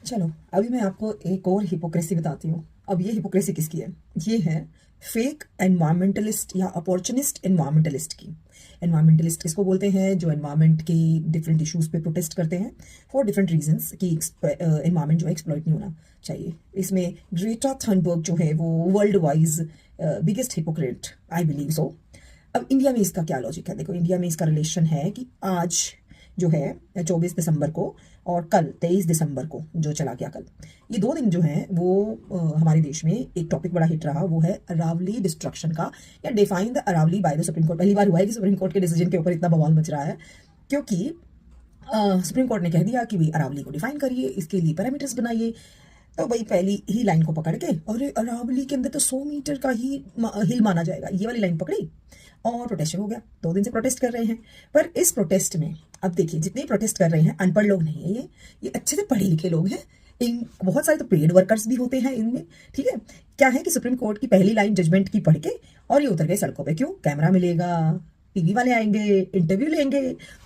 चलो अभी मैं आपको एक और हिपोक्रेसी बताती हूँ। अब ये हिपोक्रेसी किसकी है? ये है फेक एनवायरमेंटलिस्ट या अपॉर्चुनिस्ट एनवायरमेंटलिस्ट की। एनवायरमेंटलिस्ट किसको बोलते हैं? जो एनवायरमेंट की डिफरेंट इश्यूज पे प्रोटेस्ट करते हैं फॉर डिफरेंट रीजंस कि एनवायरमेंट जो है एक्सप्लॉइट नहीं होना चाहिए। इसमें ग्रेटा थनबर्ग जो है वो world wise biggest hypocrite I believe so. अब इंडिया में इसका क्या लॉजिक है? देखो, इंडिया में इसका रिलेशन है कि आज जो है 24 दिसंबर को और कल 23 दिसंबर को जो चला गया कल, ये 2 दिन जो हैं वो हमारे देश में एक टॉपिक बड़ा हिट रहा। वो है अरावली डिस्ट्रक्शन का, या define the Aravali by the supreme court. पहली बार हुआ है कि सुप्रीम कोर्ट के डिसीजन के ऊपर इतना बवाल मच रहा है, क्योंकि सुप्रीम कोर्ट ने कह दिया कि भाई अरावली को डिफाइन करिए, इसके लिए पैरामीटर्स बनाइए। तो भाई पहली ही लाइन को पकड़ के, अरे अरावली के अंदर तो 100 मीटर का ही हिल माना जाएगा, ये वाली लाइन पकड़ी और प्रोटेस्ट हो गया। 2 दिन से प्रोटेस्ट कर रहे हैं। पर इस प्रोटेस्ट में अब देखिए, जितने प्रोटेस्ट कर रहे हैं अनपढ़ लोग नहीं है, ये अच्छे से पढ़े लिखे लोग हैं। इन बहुत सारे तो पेड वर्कर्स भी होते हैं इनमें। ठीक है, क्या है कि सुप्रीम कोर्ट की पहली लाइन जजमेंट की पढ़ के और ये उतर गए सड़कों पे। क्यों? कैमरा मिलेगा, टीवी वाले आएंगे, इंटरव्यू लेंगे,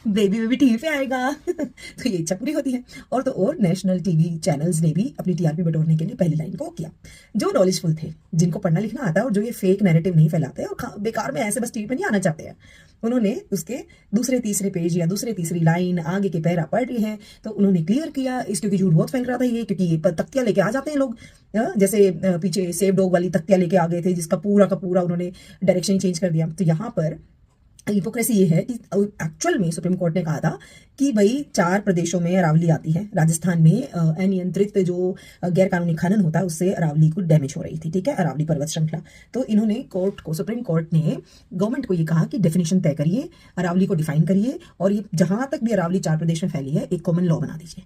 बेबी टीवी पे आएगा तो ये इच्छा पूरी होती है। और तो और नेशनल टीवी चैनल्स ने भी अपनी टीआरपी बटोरने के लिए पहली लाइन को किया। जो नॉलेजफुल थे, जिनको पढ़ना लिखना आता है और जो ये फेक नैरेटिव नहीं फैलाते और बेकार में ऐसे बस टीवी पे नहीं आना चाहते हैं, उन्होंने उसके दूसरे तीसरे पेज या दूसरे तीसरी लाइन आगे के पैरा पढ़ रहे हैं तो उन्होंने क्लियर किया। इस क्योंकि झूठ बहुत फैल रहा था ये, क्योंकि ये तख्तियां लेके आ जाते हैं लोग, जैसे पीछे सेव डॉग वाली तख्तियां लेके आ गए थे जिसका पूरा का पूरा उन्होंने डायरेक्शन चेंज कर दिया। तो यहाँ पर हिपोक्रेसी ये है कि एक्चुअल में सुप्रीम कोर्ट ने कहा था कि भाई 4 प्रदेशों में अरावली आती है। राजस्थान में अनियंत्रित जो गैर कानूनी खनन होता है उससे अरावली को डैमेज हो रही थी। ठीक है, अरावली पर्वत श्रृंखला। तो इन्होंने सुप्रीम कोर्ट ने गवर्नमेंट को ये कहा कि डेफिनेशन तय करिए, अरावली को डिफाइन करिए और ये जहां तक भी अरावली 4 प्रदेश में फैली है एक कॉमन लॉ बना दीजिए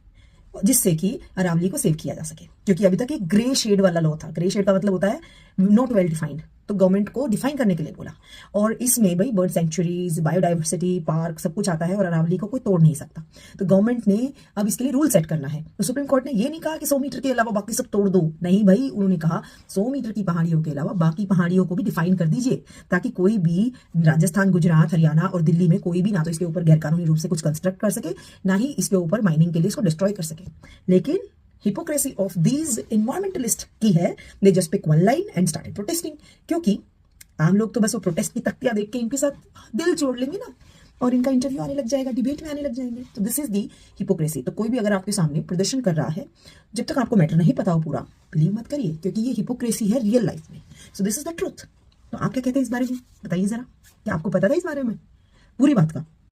जिससे कि अरावली को सेव किया जा सके। क्योंकि अभी तक एक ग्रे शेड वाला लॉ था। ग्रे शेड का मतलब होता है नॉट वेल डिफाइंड, तो गवर्नमेंट को डिफाइन करने के लिए बोला। और इसमें भाई बर्ड सेंचुरीज, बायोडाइवर्सिटी, पार्क सब कुछ आता है और अरावली को कोई तोड़ नहीं सकता। तो गवर्नमेंट ने अब इसके लिए रूल सेट करना है। तो सुप्रीम कोर्ट ने ये नहीं कहा कि 100 मीटर के अलावा बाकी सब तोड़ दो, नहीं भाई, उन्होंने कहा 100 मीटर की पहाड़ियों के अलावा बाकी पहाड़ियों को भी डिफाइन कर दीजिए, ताकि कोई भी राजस्थान, गुजरात, हरियाणा और दिल्ली में कोई भी ना तो इसके ऊपर गैरकानूनी रूप से कुछ कंस्ट्रक्ट कर सके, ना ही इसके ऊपर माइनिंग के लिए इसको डिस्ट्रॉय कर सके। लेकिन हिपोक्रेसी ऑफ दीज एनवायरमेंटलिस्ट की है, they just pick one line and started protesting. क्योंकि आम लोग तो बस वो प्रोटेस्ट की तख्तियां देख के इनके साथ दिल जोड़ लेंगे ना, और इनका इंटरव्यू आने लग जाएगा, डिबेट में आने लग जाएंगे। तो दिस इज दी हिपोक्रेसी। तो कोई भी अगर आपके सामने प्रदर्शन कर रहा है, जब तक आपको मैटर नहीं पता हो पूरा, बिलीव मत करिए, क्योंकि ये हिपोक्रेसी है रियल लाइफ में। So this is the truth. तो आप क्या कहते हैं इस बारे में? बताइए जरा, क्या आपको पता था इस बारे में पूरी बात का?